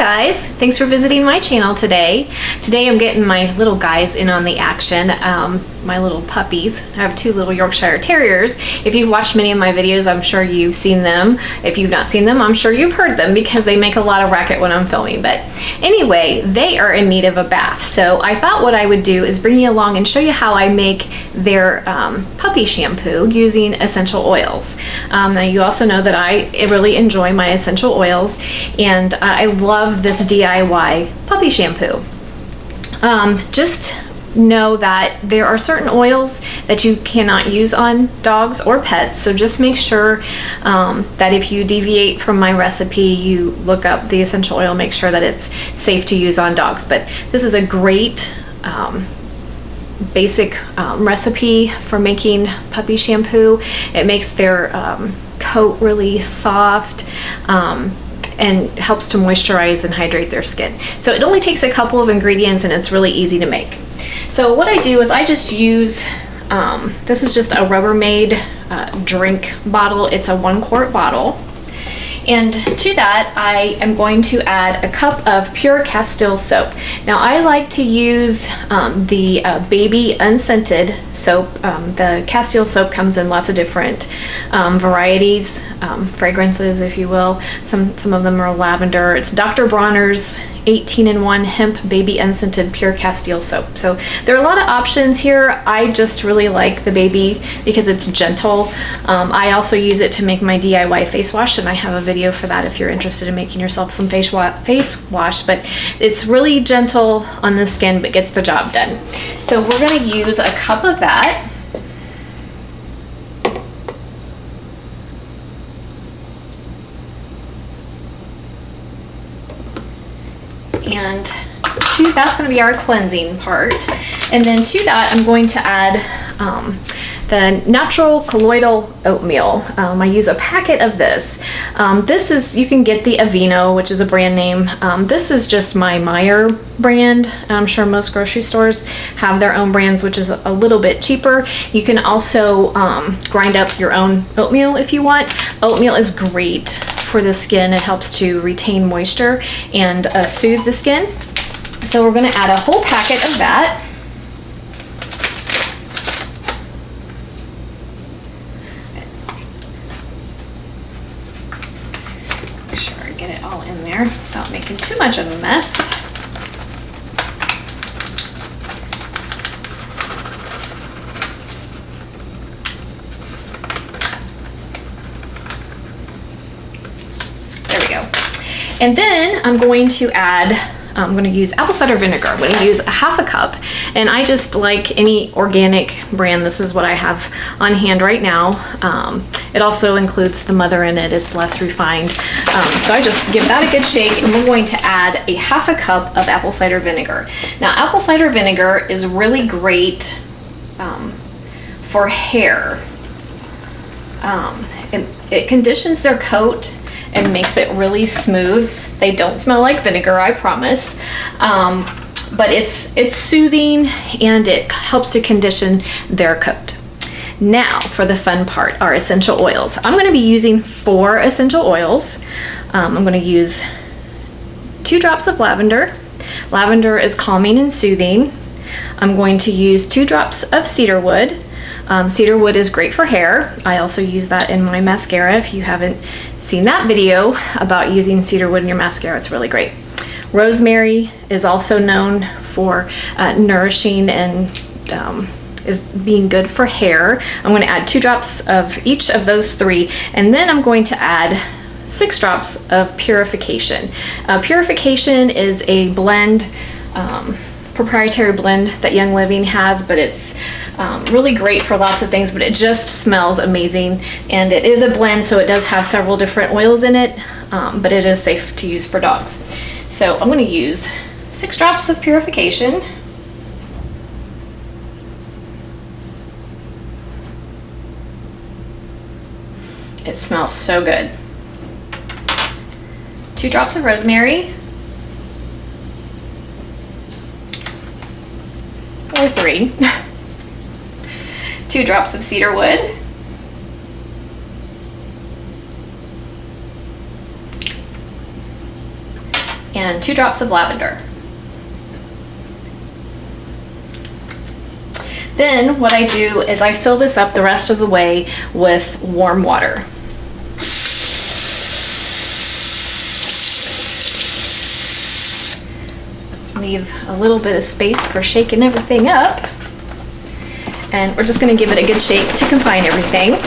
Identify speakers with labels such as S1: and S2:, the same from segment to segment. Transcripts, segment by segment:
S1: guys, thanks for visiting my channel today. Today I'm getting my little guys in on the action, my little puppies. I have two little Yorkshire Terriers. If you've watched many of my videos, I'm sure you've seen them. If you've not seen them, I'm sure you've heard them because they make a lot of racket when I'm filming. But anyway, they are in need of a bath. So I thought what I would do is bring you along and show you how I make their puppy shampoo using essential oils. Now you also know that I really enjoy my essential oils, and I love this DIY puppy shampoo. Just know that there are certain oils that you cannot use on dogs or pets, so just make sure that if you deviate from my recipe, you look up the essential oil, make sure that it's safe to use on dogs. But this is a great basic recipe for making puppy shampoo. It makes their coat really soft and helps to moisturize and hydrate their skin. So it only takes a couple of ingredients and it's really easy to make. So what I do is I just use, this is just a Rubbermaid drink bottle. It's a 1 quart bottle. And to that, I am going to add a cup of pure Castille soap. Now I like to use the baby unscented soap. The Castille soap comes in lots of different varieties, fragrances, if you will. Some of them are lavender. It's Dr. Bronner's 18-in-1 hemp baby unscented pure Castille soap. So there are a lot of options here. I just really like the baby because it's gentle. I also use it to make my DIY face wash, and I have a video for that if you're interested in making yourself some face wash. But it's really gentle on the skin but gets the job done. So we're going to use a cup of that. And that's going to be our cleansing part. And then to that, I'm going to add the natural colloidal oatmeal. I use a packet of this. This is, you can get the Aveeno, which is a brand name. This is just my Meyer brand. I'm sure most grocery stores have their own brands, which is a little bit cheaper. You can also grind up your own oatmeal if you want. Oatmeal is great for the skin. It helps to retain moisture and soothe the skin. So we're going to add a whole packet of that. Make sure I get it all in there without making too much of a mess. And then I'm going to add, I'm going to use apple cider vinegar. I'm going to use a half a cup, and I just like any organic brand. This is what I have on hand right now. It also includes the mother in it. It's less refined. So I just give that a good shake, and we're going to add a half a cup of apple cider vinegar. Now apple cider vinegar is really great for hair. It conditions their coat and makes it really smooth. They don't smell like vinegar, I promise. But it's soothing and it helps to condition their coat. Now for the fun part, our essential oils. I'm going to be using 4 essential oils. I'm going to use 2 drops of lavender. Lavender is calming and soothing. I'm going to use 2 drops of cedarwood. Cedarwood is great for hair. I also use that in my mascara. If you haven't seen that video about using cedarwood in your mascara, it's really great. Rosemary is also known for nourishing and is being good for hair. I'm going to add 2 drops of each of those 3, and then I'm going to add 6 drops of Purification. Purification is a blend, proprietary blend that Young Living has, but it's really great for lots of things, but it just smells amazing. And it is a blend, so it does have several different oils in it, but it is safe to use for dogs. So I'm going to use 6 drops of Purification. It smells so good. 2 drops of Rosemary. Or 3. 2 drops of cedarwood, and 2 drops of lavender. Then what I do is I fill this up the rest of the way with warm water. Leave a little bit of space for shaking everything up. And we're just going to give it a good shake to combine everything.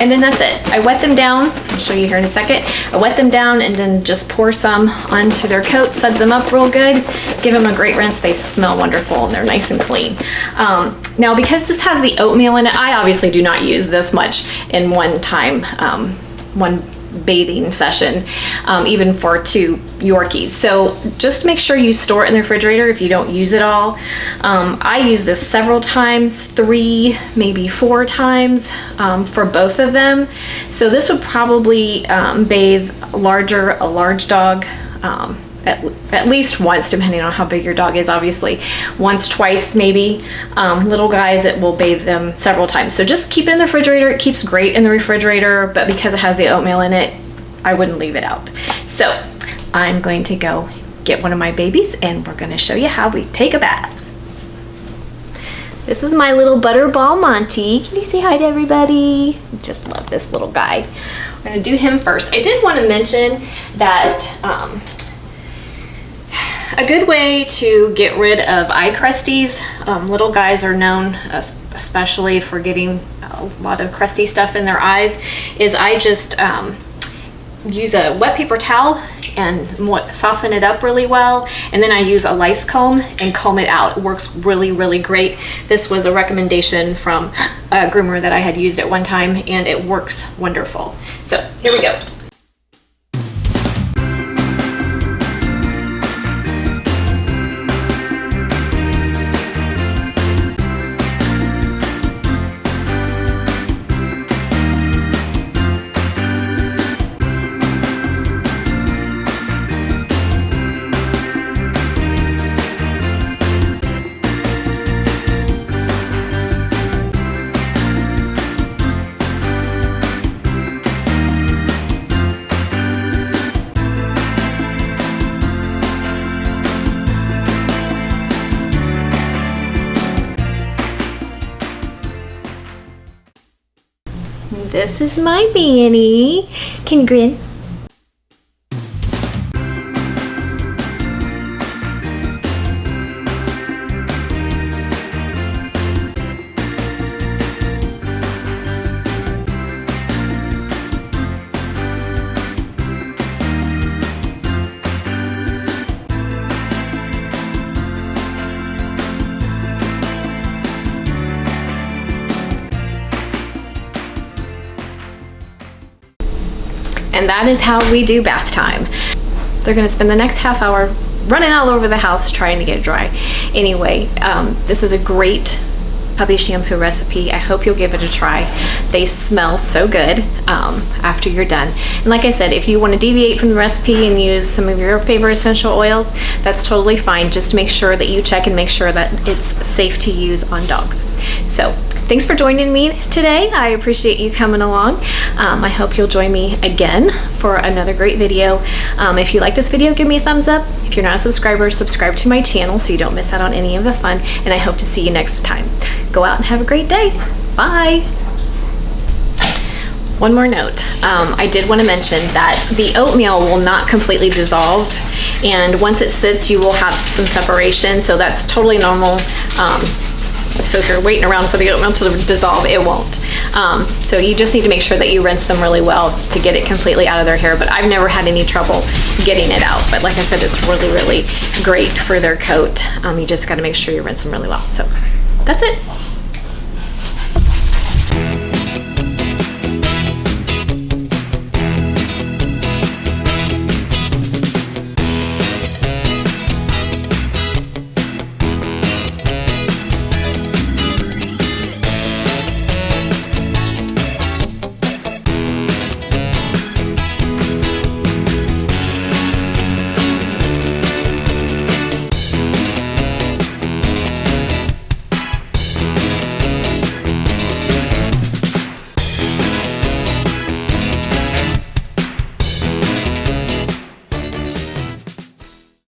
S1: And then that's it. I wet them down. I'll show you here in a second. I wet them down and then just pour some onto their coat, suds them up real good, give them a great rinse. They smell wonderful and they're nice and clean. Now, because this has the oatmeal in it, I obviously do not use this much in one time, one bathing session, even for 2 Yorkies. So just make sure you store it in the refrigerator if you don't use it all. I use this several times, 3, maybe 4 times for both of them. So this would probably bathe a large dog at least once, depending on how big your dog is, obviously. Once, twice, maybe. Little guys, it will bathe them several times. So just keep it in the refrigerator. It keeps great in the refrigerator, but because it has the oatmeal in it, I wouldn't leave it out. So I'm going to go get one of my babies and we're gonna show you how we take a bath. This is my little Butterball Monty. Can you say hi to everybody? Just love this little guy. We're gonna do him first. I did want to mention that a good way to get rid of eye crusties, little guys are known especially for getting a lot of crusty stuff in their eyes, is I just use a wet paper towel and soften it up really well, and then I use a lice comb and comb it out. It works really, really great. This was a recommendation from a groomer that I had used at one time, and it works wonderful. So here we go. This is my Manny. Can you grin? And that is how we do bath time. They're gonna spend the next half hour running all over the house trying to get it dry. Anyway, this is a great puppy shampoo recipe. I hope you'll give it a try. They smell so good after you're done. And like I said, if you want to deviate from the recipe and use some of your favorite essential oils, that's totally fine. Just make sure that you check and make sure that it's safe to use on dogs. So thanks for joining me today. I appreciate you coming along. I hope you'll join me again for another great video. If you like this video, give me a thumbs up. If you're not a subscriber, subscribe to my channel so you don't miss out on any of the fun, and I hope to see you next time. Go out and have a great day. Bye. One more note. I did want to mention that the oatmeal will not completely dissolve, and once it sits, you will have some separation, so that's totally normal. So if you're waiting around for the oatmeal to dissolve, it won't. So you just need to make sure that you rinse them really well to get it completely out of their hair, but I've never had any trouble getting it out. But like I said, it's really, really great for their coat. You just got to make sure you rinse them really well. So that's it.